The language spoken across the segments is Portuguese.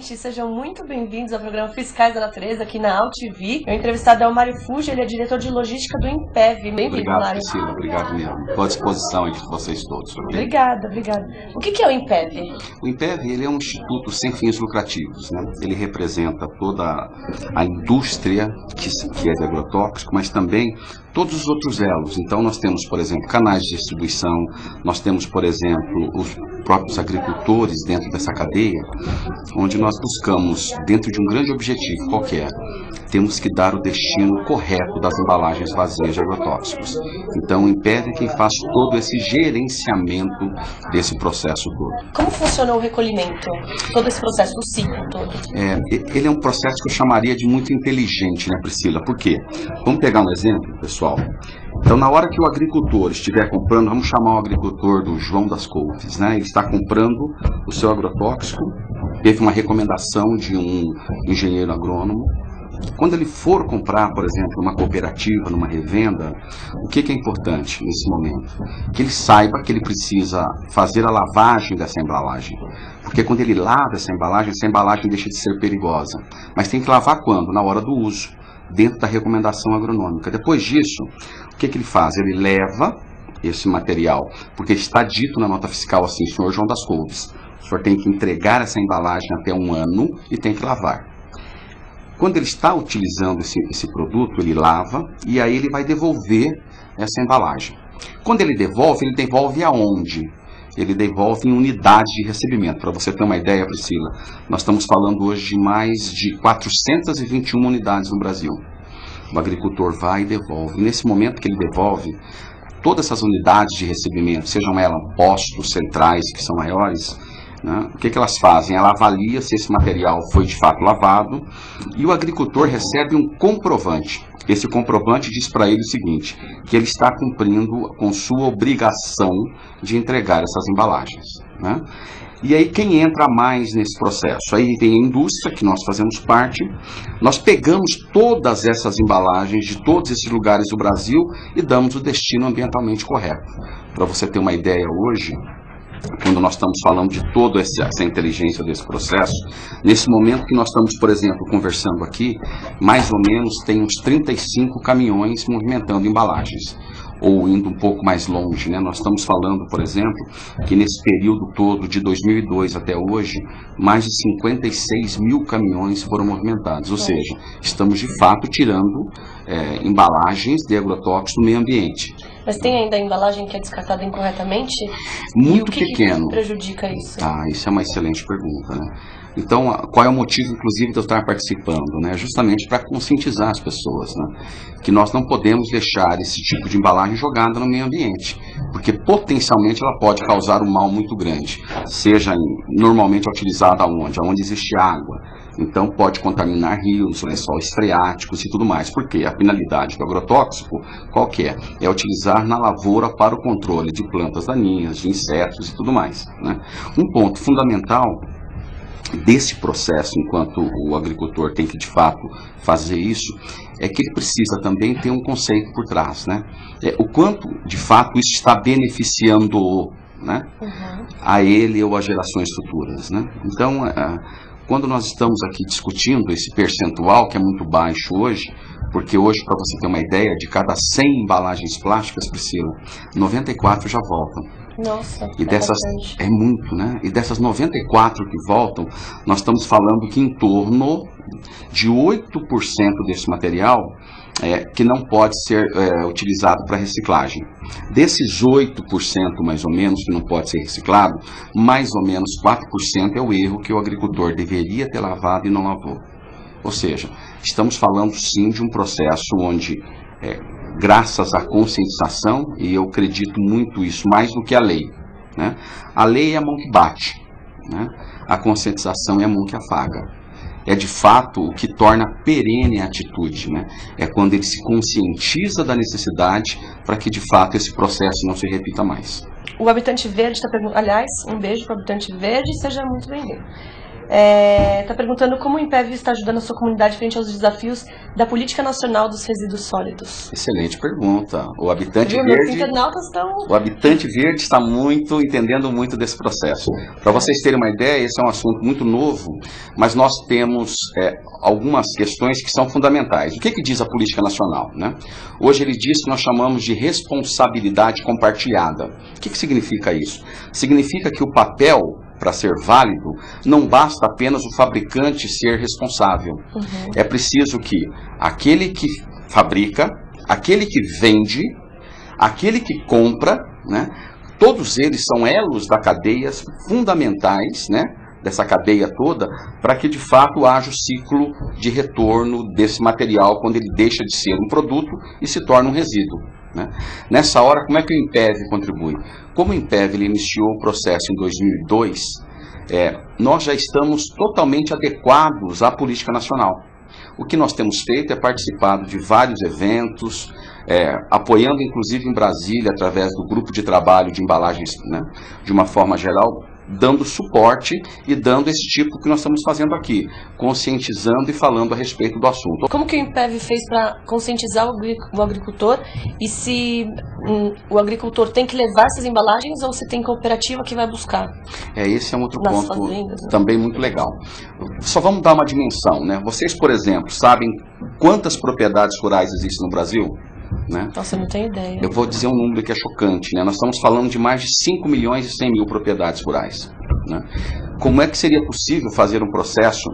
gente, sejam muito bem-vindos ao programa Fiscais da Natureza aqui na AltV. O entrevistado é o Mário Fuji, ele é diretor de logística do INPEV. Bem-vindo, Obrigado, Mário. Priscila. Obrigado mesmo. Estou à disposição de vocês todos. Okay? Obrigada. O que é o INPEV? O INPEV ele é um instituto sem fins lucrativos, né? Ele representa toda a indústria que é de agrotóxico, mas também todos os outros elos. Então nós temos, por exemplo, canais de distribuição, nós temos, por exemplo, os próprios agricultores dentro dessa cadeia, onde nós buscamos, dentro de um grande objetivo qualquer, temos que dar o destino correto das embalagens vazias de agrotóxicos. Então o INPEV é quem faz todo esse gerenciamento desse processo todo. Como funciona o recolhimento? Todo esse processo, o ciclo todo? Ele é um processo que eu chamaria de muito inteligente, né, Priscila? Por quê? Vamos pegar um exemplo, pessoal. Então, na hora que o agricultor estiver comprando, vamos chamar o agricultor do João das Couves, né? Ele está comprando o seu agrotóxico, teve uma recomendação de um engenheiro agrônomo. Quando ele for comprar, por exemplo, numa cooperativa, numa revenda, o que é importante nesse momento? Que ele saiba que ele precisa fazer a lavagem dessa embalagem. Porque quando ele lava essa embalagem deixa de ser perigosa. Mas tem que lavar quando? Na hora do uso, dentro da recomendação agronômica. Depois disso, o que ele faz? Ele leva esse material, porque está dito na nota fiscal assim, senhor João das Couves, o senhor tem que entregar essa embalagem até 1 ano e tem que lavar. Quando ele está utilizando esse produto, ele lava e aí ele vai devolver essa embalagem. Quando ele devolve aonde? Ele devolve em unidade de recebimento. Para você ter uma ideia, Priscila, nós estamos falando hoje de mais de 421 unidades no Brasil. O agricultor vai e devolve. E nesse momento que ele devolve, todas essas unidades de recebimento, sejam elas postos centrais, que são maiores, né? O que elas fazem? Ela avalia se esse material foi de fato lavado e o agricultor recebe um comprovante. Esse comprovante diz para ele o seguinte, que ele está cumprindo com sua obrigação de entregar essas embalagens, né? E aí quem entra mais nesse processo? Aí tem a indústria, que nós fazemos parte, nós pegamos todas essas embalagens de todos esses lugares do Brasil e damos o destino ambientalmente correto. Para você ter uma ideia hoje, quando nós estamos falando de toda essa inteligência desse processo, nesse momento que nós estamos, por exemplo, conversando aqui, mais ou menos tem uns 35 caminhões movimentando embalagens, ou indo um pouco mais longe, né? Nós estamos falando, por exemplo, que nesse período todo, de 2002 até hoje, mais de 56 mil caminhões foram movimentados, ou seja, estamos de fato tirando embalagens de agrotóxicos do meio ambiente. Mas tem ainda a embalagem que é descartada incorretamente? Muito pequeno. pequeno. O que prejudica isso? Isso é uma excelente pergunta, né? Então, qual é o motivo, inclusive, de eu estar participando, né? Justamente para conscientizar as pessoas, né? Que nós não podemos deixar esse tipo de embalagem jogada no meio ambiente, porque potencialmente ela pode causar um mal muito grande, seja normalmente utilizada aonde? Aonde existe água. Então pode contaminar rios, lençóis freáticos e tudo mais. Porque a finalidade do agrotóxico, qual que é? É utilizar na lavoura para o controle de plantas daninhas, de insetos e tudo mais, né? Um ponto fundamental desse processo, enquanto o agricultor tem que de fato fazer isso, é que ele precisa também ter um conceito por trás, né? O quanto de fato isso está beneficiando, né? A ele ou a gerações futuras, né? Então, quando nós estamos aqui discutindo esse percentual, que é muito baixo hoje, porque hoje, para você ter uma ideia, de cada 100 embalagens plásticas, Priscila, 94 já voltam. Nossa, e dessas é muito, né? E dessas 94 que voltam, nós estamos falando que em torno de 8% desse material que não pode ser utilizado para reciclagem. Desses 8% mais ou menos que não pode ser reciclado, mais ou menos 4% é o erro que o agricultor deveria ter lavado e não lavou. Ou seja, estamos falando sim de um processo onde graças à conscientização, e eu acredito muito isso, mais do que a lei, né? A lei é a mão que bate, né? A conscientização é a mão que afaga. É de fato o que torna perene a atitude, né? É quando ele se conscientiza da necessidade para que de fato esse processo não se repita mais. O Habitante Verde está perguntando, aliás, um beijo para o Habitante Verde, seja muito bem-vindo. Está perguntando como o Impev está ajudando a sua comunidade frente aos desafios da Política Nacional dos Resíduos Sólidos. Excelente pergunta. O habitante verde está entendendo muito desse processo. Para vocês terem uma ideia, esse é um assunto muito novo, mas nós temos algumas questões que são fundamentais. O que diz a Política Nacional, né? Hoje ele diz que nós chamamos de responsabilidade compartilhada. O que significa isso? Significa que o papel, para ser válido, não basta apenas o fabricante ser responsável. É preciso que aquele que fabrica, aquele que vende, aquele que compra, né, todos eles são elos da cadeia fundamentais, né, dessa cadeia toda, para que de fato haja o ciclo de retorno desse material quando ele deixa de ser um produto e se torna um resíduo, né? Nessa hora, como é que o Impev contribui? Como o Impev ele iniciou o processo em 2002, nós já estamos totalmente adequados à política nacional. O que nós temos feito é participado de vários eventos, apoiando inclusive em Brasília, através do grupo de trabalho de embalagens, né, de uma forma geral, dando suporte e dando esse tipo que nós estamos fazendo aqui, conscientizando e falando a respeito do assunto. Como que o Impev fez para conscientizar o agricultor e se o agricultor tem que levar essas embalagens ou se tem cooperativa que vai buscar? Esse é um outro ponto fazendas, né? Também muito legal. Só vamos dar uma dimensão, né? Vocês, por exemplo, sabem quantas propriedades rurais existem no Brasil? Né? Nossa, eu não tenho ideia. Eu vou dizer um número que é chocante, né? Nós estamos falando de mais de 5 milhões e 100 mil propriedades rurais, né? Como é que seria possível fazer um processo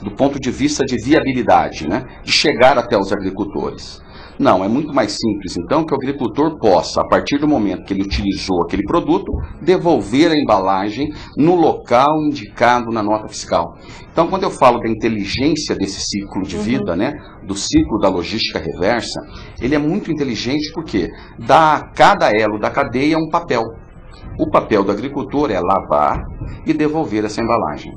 do ponto de vista de viabilidade, né, de chegar até os agricultores? Não, é muito mais simples, então, que o agricultor possa, a partir do momento que ele utilizou aquele produto, devolver a embalagem no local indicado na nota fiscal. Então, quando eu falo da inteligência desse ciclo de vida, né, do ciclo da logística reversa, ele é muito inteligente porque dá a cada elo da cadeia um papel. O papel do agricultor é lavar e devolver essa embalagem.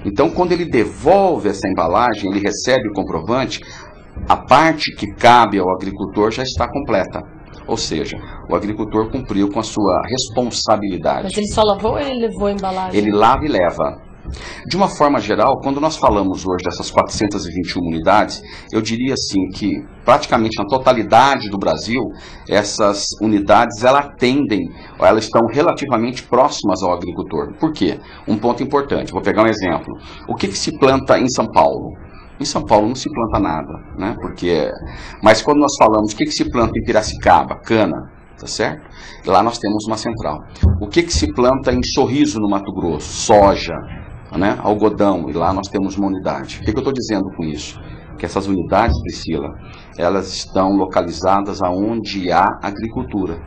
Então, quando ele devolve essa embalagem, ele recebe o comprovante, a parte que cabe ao agricultor já está completa. Ou seja, o agricultor cumpriu com a sua responsabilidade. Mas ele só lavou ou ele levou a embalagem? Ele lava e leva. De uma forma geral, quando nós falamos hoje dessas 421 unidades, eu diria assim que praticamente na totalidade do Brasil, essas unidades elas estão relativamente próximas ao agricultor. Por quê? Um ponto importante, vou pegar um exemplo. O que se planta em São Paulo? Em São Paulo não se planta nada, né? Mas quando nós falamos o que se planta em Piracicaba, cana, tá certo? Lá nós temos uma central. O que se planta em Sorriso, no Mato Grosso? Soja, né? Algodão, e lá nós temos uma unidade. O que eu estou dizendo com isso? Que essas unidades, Priscila, elas estão localizadas aonde há agricultura.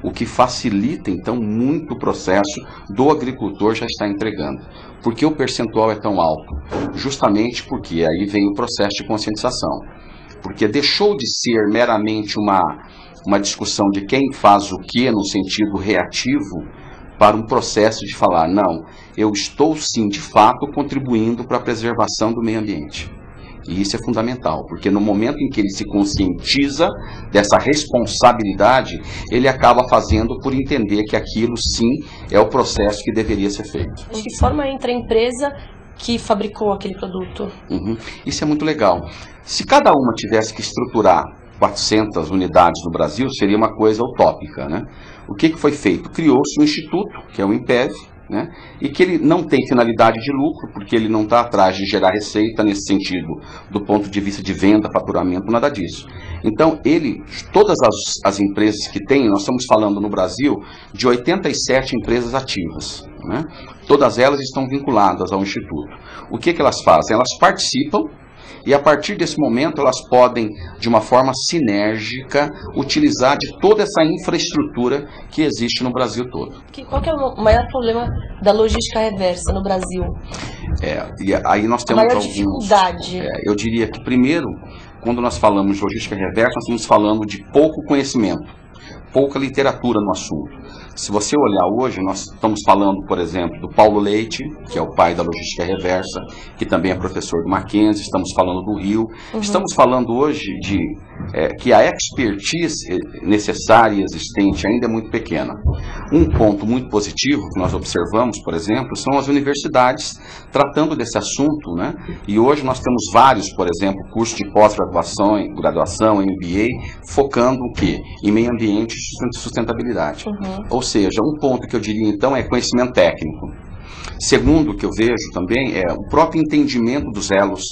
O que facilita, então, muito o processo do agricultor já estar entregando. Por que o percentual é tão alto? Justamente porque aí vem o processo de conscientização. Porque deixou de ser meramente uma discussão de quem faz o que no sentido reativo, para um processo de falar, não, eu estou sim, de fato, contribuindo para a preservação do meio ambiente. E isso é fundamental, porque no momento em que ele se conscientiza dessa responsabilidade, ele acaba fazendo por entender que aquilo sim é o processo que deveria ser feito. De que forma entra a empresa que fabricou aquele produto? Isso é muito legal. Se cada uma tivesse que estruturar 400 unidades no Brasil, seria uma coisa utópica, né? O que foi feito? Criou-se um instituto, que é o Impev, né? E que ele não tem finalidade de lucro, porque ele não está atrás de gerar receita nesse sentido, do ponto de vista de venda, faturamento, nada disso. Então, todas as empresas que tem, nós estamos falando no Brasil de 87 empresas ativas, né? Todas elas estão vinculadas ao Instituto. O que elas fazem? Elas participam, e a partir desse momento elas podem, de uma forma sinérgica, utilizar de toda essa infraestrutura que existe no Brasil todo. Qual que é o maior problema da logística reversa no Brasil? E aí nós temos a maior dificuldade. Eu diria que primeiro, quando nós falamos de logística reversa, nós estamos falando de pouco conhecimento, pouca literatura no assunto. Se você olhar hoje, nós estamos falando, por exemplo, do Paulo Leite, que é o pai da logística reversa, que também é professor do Mackenzie, estamos falando do Rio, estamos falando hoje de que a expertise necessária e existente ainda é muito pequena. Um ponto muito positivo que nós observamos, por exemplo, são as universidades tratando desse assunto, né? E hoje nós temos vários, por exemplo, cursos de pós-graduação, graduação, MBA, focando o quê? Em meio ambiente e sustentabilidade. Ou seja, um ponto que eu diria então é conhecimento técnico. Segundo, o que eu vejo também é o próprio entendimento dos elos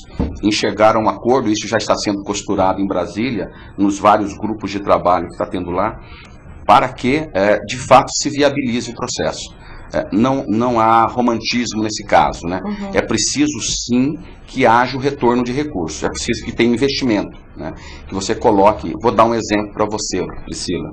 em chegar a um acordo. Isso já está sendo costurado em Brasília, nos vários grupos de trabalho que está tendo lá, para que, de fato, se viabilize o processo. Não há romantismo nesse caso, né? É preciso, sim, que haja o retorno de recursos. É preciso que tenha investimento, né? Que você coloque... Vou dar um exemplo para você, Priscila.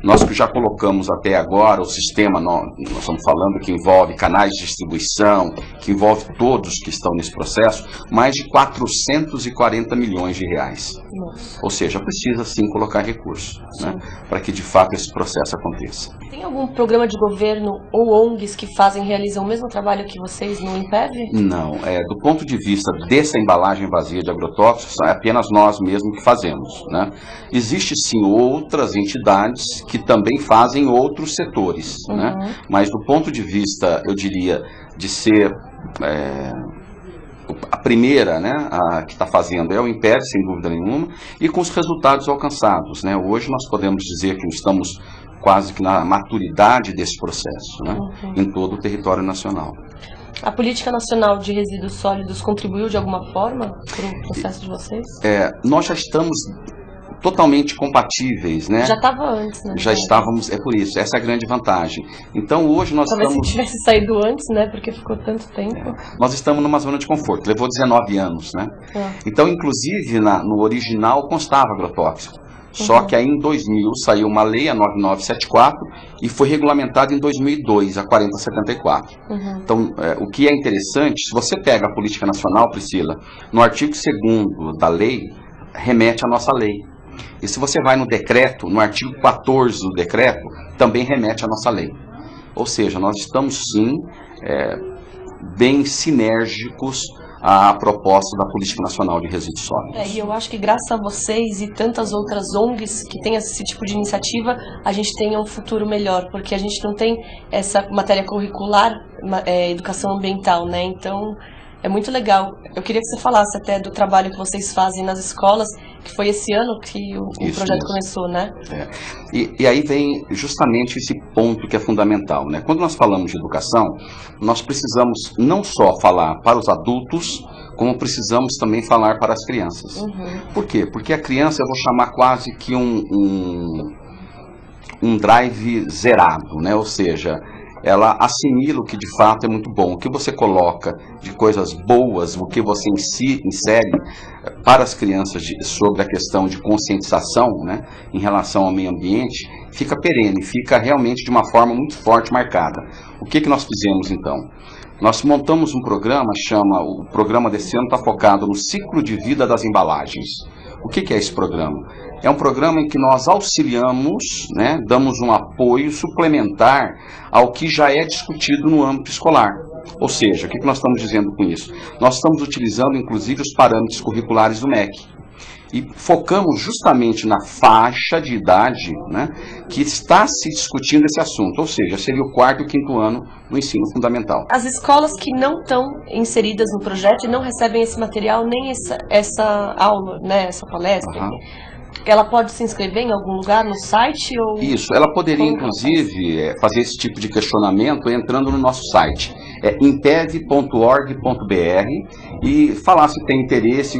Nós que já colocamos até agora o sistema, nós estamos falando que envolve canais de distribuição, que envolve todos que estão nesse processo, mais de 440 milhões de reais. Nossa. Ou seja, precisa sim colocar recursos, né, para que de fato esse processo aconteça. Tem algum programa de governo ou ONGs que realizam o mesmo trabalho que vocês no IMPEV? Não, do ponto de vista dessa embalagem vazia de agrotóxicos, é apenas nós mesmos que fazemos, né? Existe sim outras entidades que também fazem outros setores, né? Mas do ponto de vista, eu diria, de ser a primeira, né, que está fazendo é o IMPEV, sem dúvida nenhuma, e com os resultados alcançados, né? Hoje nós podemos dizer que estamos quase que na maturidade desse processo, né, em todo o território nacional. A Política Nacional de Resíduos Sólidos contribuiu de alguma forma para o processo de vocês? Nós já estamos totalmente compatíveis, né? Já estava antes, né? Já estávamos, é por isso, essa é a grande vantagem. Então hoje nós Talvez estamos... se tivesse saído antes, né? Porque ficou tanto tempo. Nós estamos numa zona de conforto, levou 19 anos, né? Então, inclusive, no original constava agrotóxico. Só que aí em 2000 saiu uma lei, a 9974, e foi regulamentada em 2002, a 4074. Então, o que é interessante, se você pega a Política Nacional, Priscila, no artigo 2º da lei, remete à nossa lei. E se você vai no decreto, no artigo 14 do decreto, também remete à nossa lei. Ou seja, nós estamos sim bem sinérgicos à proposta da Política Nacional de Resíduos Sólidos. E eu acho que graças a vocês e tantas outras ONGs que têm esse tipo de iniciativa, a gente tem um futuro melhor, porque a gente não tem essa matéria curricular, educação ambiental, né? Então, é muito legal. Eu queria que você falasse até do trabalho que vocês fazem nas escolas, que foi esse ano que o projeto começou, né? E aí vem justamente esse ponto que é fundamental, né? Quando nós falamos de educação, nós precisamos não só falar para os adultos, como precisamos também falar para as crianças. Por quê? Porque a criança, eu vou chamar quase que um drive zerado, né? Ou seja, ela assimila o que de fato é muito bom. O que você coloca de coisas boas, o que você insere para as crianças sobre a questão de conscientização, né, em relação ao meio ambiente, fica perene, fica realmente de uma forma muito forte, marcada. O que nós fizemos então? Nós montamos um programa, o programa desse ano está focado no ciclo de vida das embalagens. O que é esse programa? É um programa em que nós auxiliamos, né, damos um apoio suplementar ao que já é discutido no âmbito escolar. Ou seja, o que nós estamos dizendo com isso? Nós estamos utilizando, inclusive, os parâmetros curriculares do MEC. E focamos justamente na faixa de idade, né, que está se discutindo esse assunto, ou seja, seria o 4º e 5º ano do ensino fundamental. As escolas que não estão inseridas no projeto e não recebem esse material, nem essa aula, né, essa palestra, ela pode se inscrever em algum lugar no site? Ou... Isso, ela poderia inclusive fazer esse tipo de questionamento entrando no nosso site, impev.org.br, e falar se tem interesse,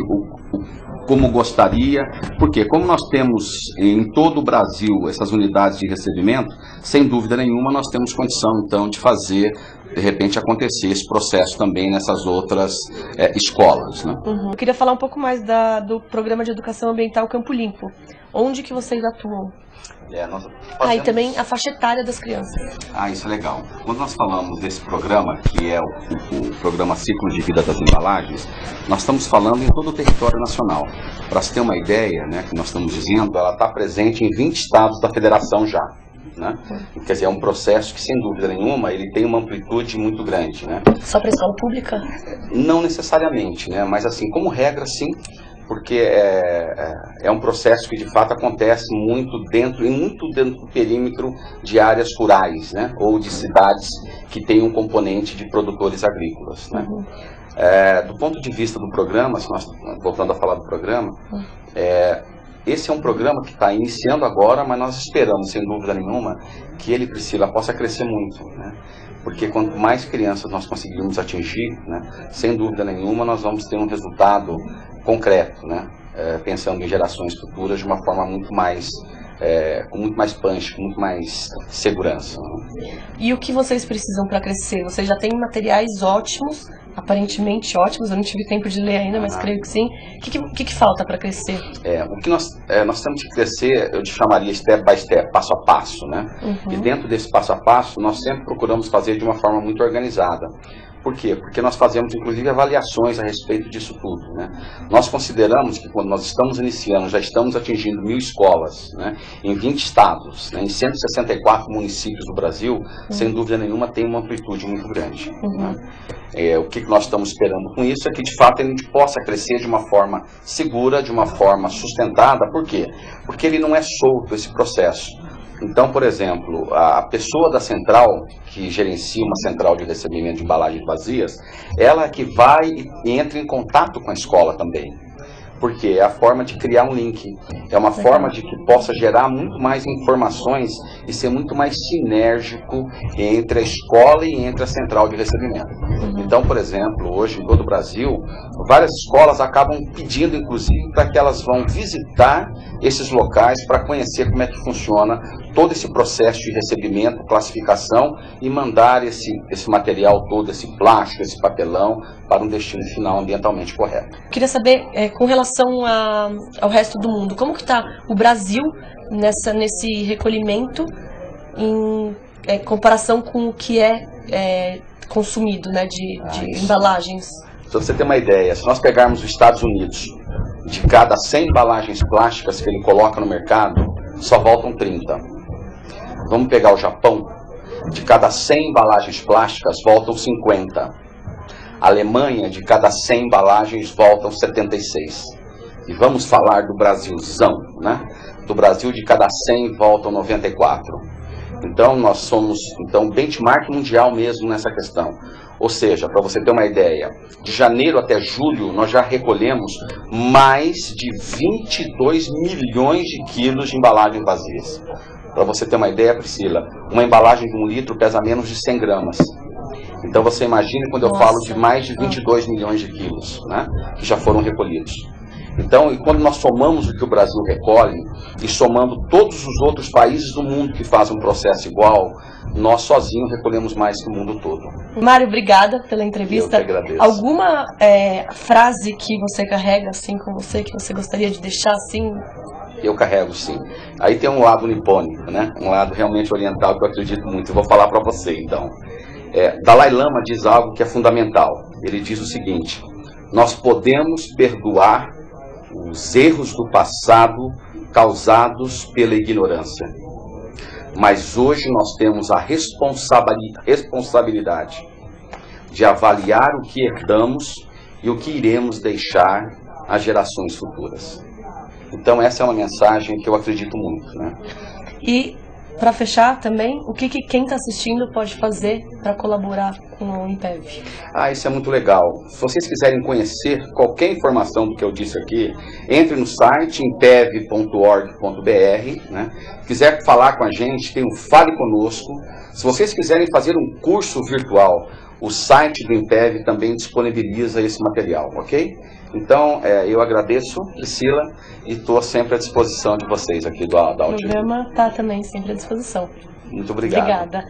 como gostaria, porque como nós temos em todo o Brasil essas unidades de recebimento, sem dúvida nenhuma nós temos condição então de fazer, de repente, acontecer esse processo também nessas outras escolas, né? Eu queria falar um pouco mais do Programa de Educação Ambiental Campo Limpo. Onde que vocês atuam? E também a faixa etária das crianças. Isso é legal. Quando nós falamos desse programa, que é o programa Ciclo de Vida das Embalagens, nós estamos falando em todo o território nacional. Para se ter uma ideia, né, que nós estamos dizendo, ela está presente em 20 estados da federação já. né? Quer dizer, é um processo que, sem dúvida nenhuma, ele tem uma amplitude muito grande, né? Só para a escola pública? Não necessariamente, né? Mas assim, como regra, sim, porque é um processo que de fato acontece muito dentro do perímetro de áreas rurais, né? Ou de cidades que têm um componente de produtores agrícolas, né? Do ponto de vista do programa, se nós, voltando a falar do programa, esse é um programa que está iniciando agora, mas nós esperamos, sem dúvida nenhuma, que ele, Priscila, possa crescer muito, né? Porque quanto mais crianças nós conseguirmos atingir, né, sem dúvida nenhuma, nós vamos ter um resultado concreto, né? Pensando em gerações futuras de uma forma muito mais, com muito mais punch, com muito mais segurança. Né? E o que vocês precisam para crescer? Vocês já têm materiais ótimos, aparentemente ótimos, eu não tive tempo de ler ainda, mas creio que sim. O que falta para crescer? O que nós temos que crescer, eu te chamaria step by step, passo a passo, né? E dentro desse passo a passo, nós sempre procuramos fazer de uma forma muito organizada. Por quê? Porque nós fazemos, inclusive, avaliações a respeito disso tudo, né? Nós consideramos que quando nós estamos iniciando, já estamos atingindo 1000 escolas, né? Em 20 estados, né? Em 164 municípios do Brasil, sem dúvida nenhuma, tem uma amplitude muito grande. Né? O que nós estamos esperando com isso é que, de fato, a gente possa crescer de uma forma segura, de uma forma sustentada. Por quê? Porque ele não é solto, esse processo. Então, por exemplo, a pessoa da central, que gerencia uma central de recebimento de embalagens vazias, ela é que vai e entra em contato com a escola também. Porque é a forma de criar um link, é uma forma de que possa gerar muito mais informações e ser muito mais sinérgico entre a escola e entre a central de recebimento. Então, por exemplo, hoje em todo o Brasil, várias escolas acabam pedindo, inclusive, para que elas vão visitar esses locais para conhecer como é que funciona todo esse processo de recebimento, classificação e mandar esse material todo, esse plástico, esse papelão, para um destino final ambientalmente correto. Queria saber, com relação ao resto do mundo, como que está o Brasil nesse recolhimento em comparação com o que é consumido, né, de embalagens? Para você ter uma ideia, se nós pegarmos os Estados Unidos, de cada 100 embalagens plásticas que ele coloca no mercado, só voltam 30. Vamos pegar o Japão, de cada 100 embalagens plásticas, voltam 50. A Alemanha, de cada 100 embalagens, voltam 76. E vamos falar do Brasilzão, né? Do Brasil, de cada 100, voltam 94. Então, nós somos benchmark mundial mesmo nessa questão. Ou seja, para você ter uma ideia, de janeiro até julho, nós já recolhemos mais de 22 milhões de quilos de embalagens vazias. Para você ter uma ideia, Priscila, uma embalagem de 1 litro pesa menos de 100 gramas. Então você imagina quando eu falo de mais de 22 milhões de quilos, né, que já foram recolhidos. Então, e quando nós somamos o que o Brasil recolhe, e somando todos os outros países do mundo que fazem um processo igual, nós sozinhos recolhemos mais que o mundo todo. Mário, obrigada pela entrevista. Eu que agradeço. Alguma frase que você carrega assim com você, que você gostaria de deixar assim? Eu carrego, sim. Aí tem um lado nipônico, né? Um lado realmente oriental que eu acredito muito. Eu vou falar para você, então. Dalai Lama diz algo que é fundamental. Ele diz o seguinte: nós podemos perdoar os erros do passado causados pela ignorância, mas hoje nós temos a responsabilidade de avaliar o que herdamos e o que iremos deixar às gerações futuras. Então essa é uma mensagem que eu acredito muito, né? E para fechar também, o que quem está assistindo pode fazer para colaborar com o INPEV? Isso é muito legal. Se vocês quiserem conhecer qualquer informação do que eu disse aqui, entre no site impev.org.br, né? Quiser falar com a gente, tem um Fale Conosco. Se vocês quiserem fazer um curso virtual, o site do INPEV também disponibiliza esse material, ok? Então, eu agradeço, Priscila, e estou sempre à disposição de vocês aqui da O programa está também sempre à disposição. Muito obrigado. Obrigada.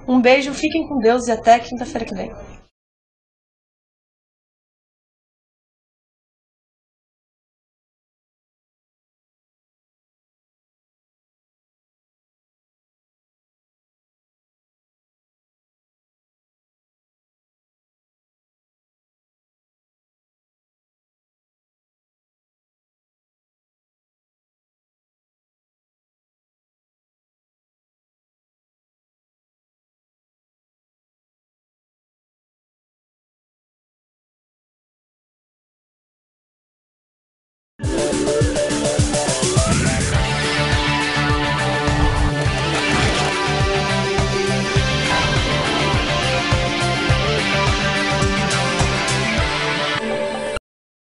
Um beijo, fiquem com Deus e até quinta-feira que vem.